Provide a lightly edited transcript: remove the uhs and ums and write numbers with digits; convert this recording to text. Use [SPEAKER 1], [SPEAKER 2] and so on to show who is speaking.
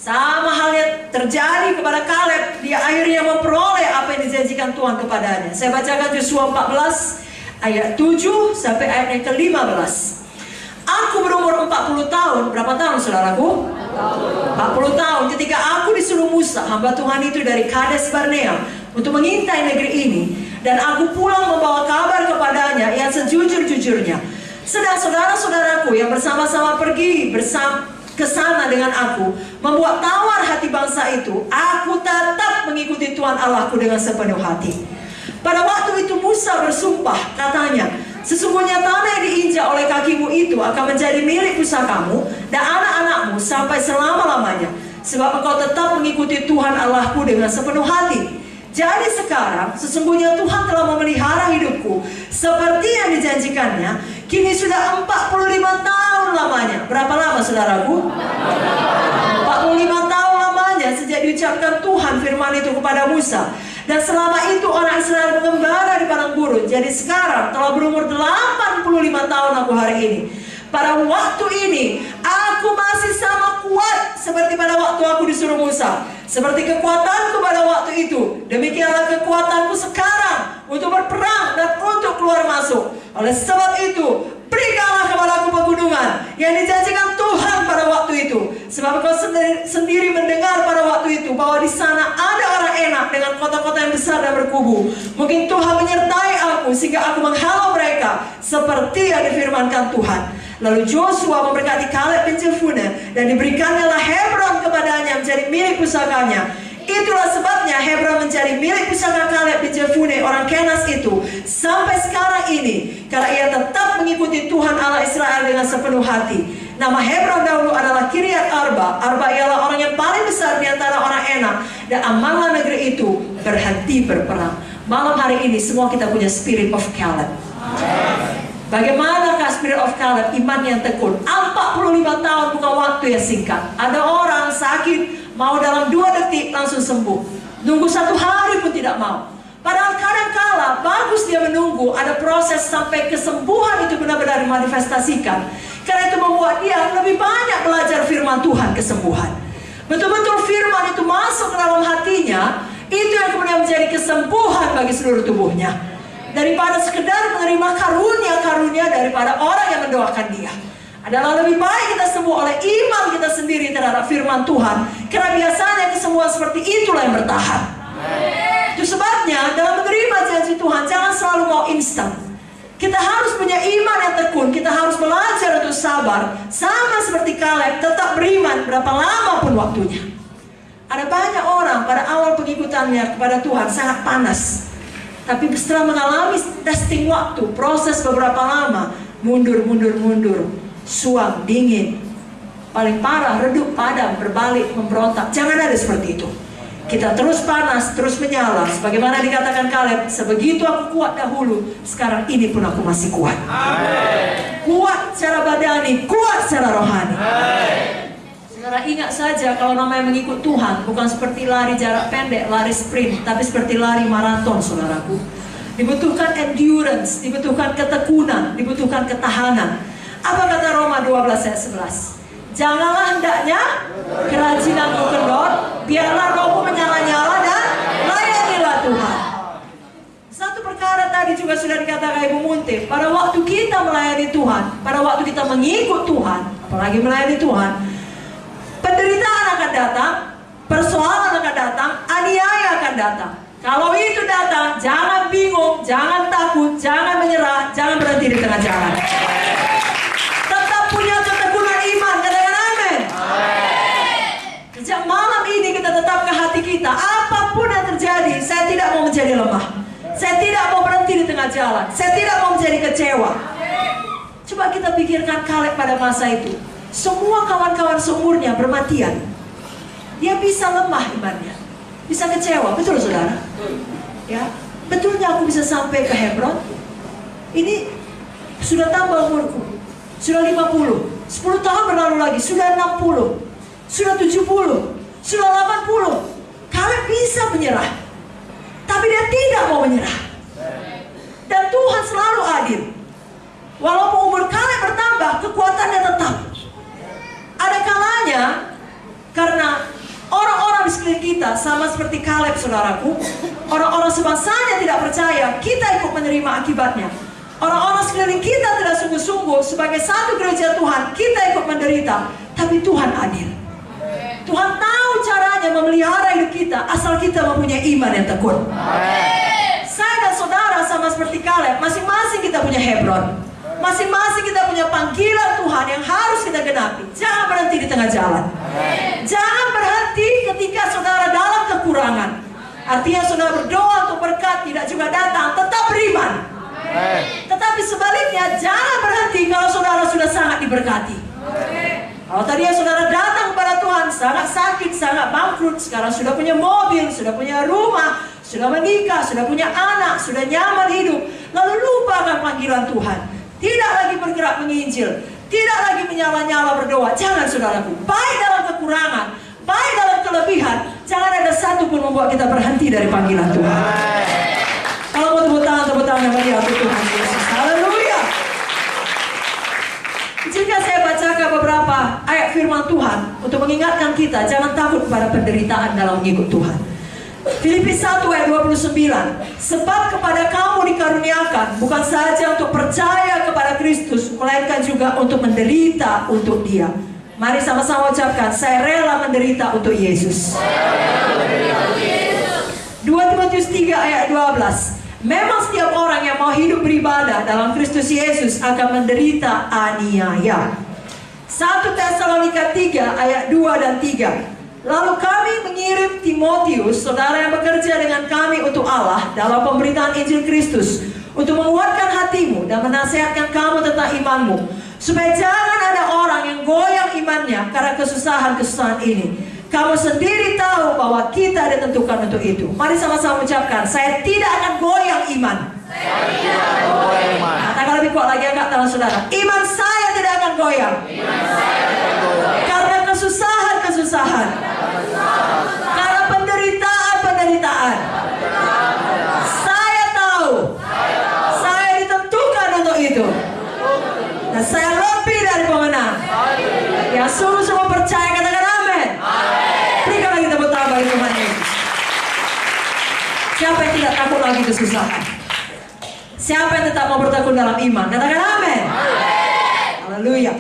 [SPEAKER 1] Sama halnya terjadi kepada Kaleb. Dia akhirnya memperoleh apa yang dijanjikan Tuhan kepadanya. Saya bacakan Yosua 14 ayat 7 sampai ayat yang ke-15. Aku berumur 40 tahun. Berapa tahun saudaraku? 40 tahun ketika aku disuruh Musa, hamba Tuhan itu, dari Kades Barnea untuk mengintai negeri ini. Dan aku pulang membawa kabar kepadanya yang sejujur-jujurnya. Sedang saudara-saudaraku yang bersama-sama pergi ke sana dengan aku, membuat tawar hati bangsa itu, aku tetap mengikuti Tuhan Allahku dengan sepenuh hati. Pada waktu itu Musa bersumpah, katanya, sesungguhnya tanah yang diinjak oleh kakimu itu akan menjadi milik pusakamu dan anak-anakmu sampai selama-lamanya, sebab engkau tetap mengikuti Tuhan Allahku dengan sepenuh hati. Jadi sekarang sesungguhnya Tuhan telah memelihara hidupku seperti yang dijanjikannya. Kini sudah 45 tahun lamanya. Berapa lama saudaraku? 45 tahun lamanya sejak diucapkan Tuhan firman itu kepada Musa. Dan selama itu orang Israel mengembara di padang gurun. Jadi sekarang telah berumur 85 tahun aku hari ini. Pada waktu ini aku masih sama kuat seperti pada waktu aku disuruh Musa. Seperti kekuatanku pada waktu itu, demikianlah kekuatanku sekarang untuk berperang dan untuk keluar masuk. Oleh sebab itu, berikanlah kepadaku pegunungan yang dijanjikan Tuhan pada waktu itu. Sebab kau sendiri mendengar pada waktu itu bahwa di sana ada orang enak dengan kota-kota yang besar dan berkubu. Mungkin Tuhan menyertai aku sehingga aku menghalau mereka seperti yang difirmankan Tuhan. Lalu Joshua memberkati Kaleb bin Jefune dan diberikannya Hebron kepadanya menjadi milik pusakanya. Itulah sebabnya Hebron menjadi milik pusaka Kaleb bin Jefune orang Kenas itu sampai sekarang ini, karena ia tetap mengikuti Tuhan Allah Israel dengan sepenuh hati. Nama Hebron dahulu adalah Kiryat Arba. Arba ialah orang yang paling besar di antara orang enak, dan amanlah negeri itu berhenti berperang. Malam hari ini semua kita punya spirit of Caleb. Bagaimanakah spirit of Caleb? Iman yang tekun. 45 tahun bukan waktu yang singkat. Ada orang sakit, mau dalam 2 detik langsung sembuh. Nunggu 1 hari pun tidak mau. Padahal kadang-kala bagus dia menunggu, ada proses sampai kesembuhan itu benar-benar dimanifestasikan. Karena itu membuat dia lebih banyak belajar firman Tuhan, kesembuhan. Betul-betul firman itu masuk ke dalam hatinya, itu yang kemudian menjadi kesembuhan bagi seluruh tubuhnya. Daripada sekedar menerima karunia-karunia daripada orang yang mendoakan dia. Adalah lebih baik kita sembuh oleh iman kita sendiri terhadap firman Tuhan. Karena biasanya kesembuhan seperti itulah yang bertahan. Itu sebabnya dalam menerima janji Tuhan, jangan selalu mau instan. Kita harus punya iman yang tekun. Kita harus belajar untuk sabar. Sama seperti Kaleb, tetap beriman berapa lama pun waktunya. Ada banyak orang pada awal pengikutannya kepada Tuhan sangat panas. Tapi setelah mengalami testing waktu, proses beberapa lama, mundur, suam, dingin, paling parah, redup, padam, berbalik, memberontak. Jangan ada seperti itu. Kita terus panas, terus menyala. Sebagaimana dikatakan Kaleb, sebegitu aku kuat dahulu, sekarang ini pun aku masih kuat. Amen. Kuat secara badani, kuat secara rohani. Amen. Saudara ingat saja, kalau namanya mengikut Tuhan bukan seperti lari jarak pendek, lari sprint, tapi seperti lari maraton, saudaraku. Dibutuhkan endurance, dibutuhkan ketekunan, dibutuhkan ketahanan. Apa kata Roma 12 ayat 11? Janganlah hendaknya kerajinanmu kendor, biarlah rohmu menyala-nyala dan layanilah Tuhan. Satu perkara tadi juga sudah dikatakan Ibu Munti, pada waktu kita melayani Tuhan, pada waktu kita mengikut Tuhan, apalagi melayani Tuhan, penderitaan akan datang, persoalan akan datang, aniaya akan datang. Kalau itu datang, jangan bingung, jangan takut, jangan menyerah, jangan berhenti di tengah jalan. Tetap punya ketekunan iman, katakan amin. Sejak malam ini kita tetap ke hati kita, apapun yang terjadi, saya tidak mau menjadi lemah. Saya tidak mau berhenti di tengah jalan. Saya tidak mau menjadi kecewa. Coba kita pikirkan Kaleb pada masa itu. Semua kawan-kawan seumurnya bermatian. Dia bisa lemah imannya, bisa kecewa, betul saudara? Ya, betulnya aku bisa sampai ke Hebron. Ini sudah tambah umurku, sudah 50, 10 tahun berlalu lagi, sudah 60, sudah 70, sudah 80. Kaleb bisa menyerah, tapi dia tidak mau menyerah. Dan Tuhan selalu adil. Walaupun umur Kaleb bertambah, kekuatannya tetap. Ada kalanya karena saudaraku. Orang-orang sebangsanya tidak percaya, kita ikut menerima akibatnya. Orang-orang sekeliling kita tidak sungguh-sungguh. Sebagai satu gereja Tuhan, kita ikut menderita. Tapi Tuhan adil. Tuhan tahu caranya memelihara hidup kita, asal kita mempunyai iman yang tekun. Saya dan saudara sama seperti Kaleb, masing-masing kita punya Hebron. Masing-masing kita punya panggilan Tuhan yang harus kita genapi. Jangan berhenti di tengah jalan. Jangan berhenti ketika saudara dalam kekurangan. Artinya saudara berdoa untuk berkat tidak juga datang, tetap beriman. Tetapi sebaliknya, jangan berhenti kalau saudara sudah sangat diberkati. Kalau tadinya saudara datang kepada Tuhan sangat sakit, sangat bangkrut, sekarang sudah punya mobil, sudah punya rumah, sudah menikah, sudah punya anak, sudah nyaman hidup, lalu lupakan panggilan Tuhan. Tidak lagi bergerak menginjil, tidak lagi menyala-nyala berdoa. Jangan saudaraku, baik dalam kekurangan, baik dalam kelebihan, jangan ada satu pun membuat kita berhenti dari panggilan Tuhan. Kalau mau tepuk tangan yang bagi aku Tuhan Yesus. Haleluya. Jika saya bacakan beberapa ayat firman Tuhan untuk mengingatkan kita, jangan takut kepada penderitaan dalam mengikut Tuhan. Filipi 1 ayat 29. Sebab kepada kamu dikaruniakan bukan saja untuk percaya kepada Kristus, melainkan juga untuk menderita untuk Dia. Mari sama-sama ucapkan, saya rela menderita untuk Yesus. 2 Timotius 3 ayat 12. Memang setiap orang yang mau hidup beribadah dalam Kristus Yesus akan menderita aniaya. 1 Tesalonika 3 ayat 2 dan 3. Lalu kami mengirim Timotius, saudara yang bekerja dengan kami untuk Allah dalam pemberitaan Injil Kristus, untuk menguatkan hatimu dan menasihatkan kamu tentang imanmu, supaya jangan ada orang yang goyang imannya karena kesusahan-kesusahan ini. Kamu sendiri tahu bahwa kita ditentukan untuk itu. Mari sama-sama ucapkan, saya tidak akan goyang iman. Katakan lebih kuat lagi agak tangan saudara. Iman saya tidak akan goyang. Karena kesusahan-kesusahan. Karena penderitaan-penderitaan. Saya tahu. Saya ditentukan untuk itu. Dan saya lebih dari pemenang. Yang sungguh-sungguh percaya, katakan amin. Berikan lagi tepuk tangan bagi Tuhan Yesus. Siapa yang tidak takut lagi kesusahan? Siapa yang tetap mau bertekun dalam iman? Katakan amin. Haleluya.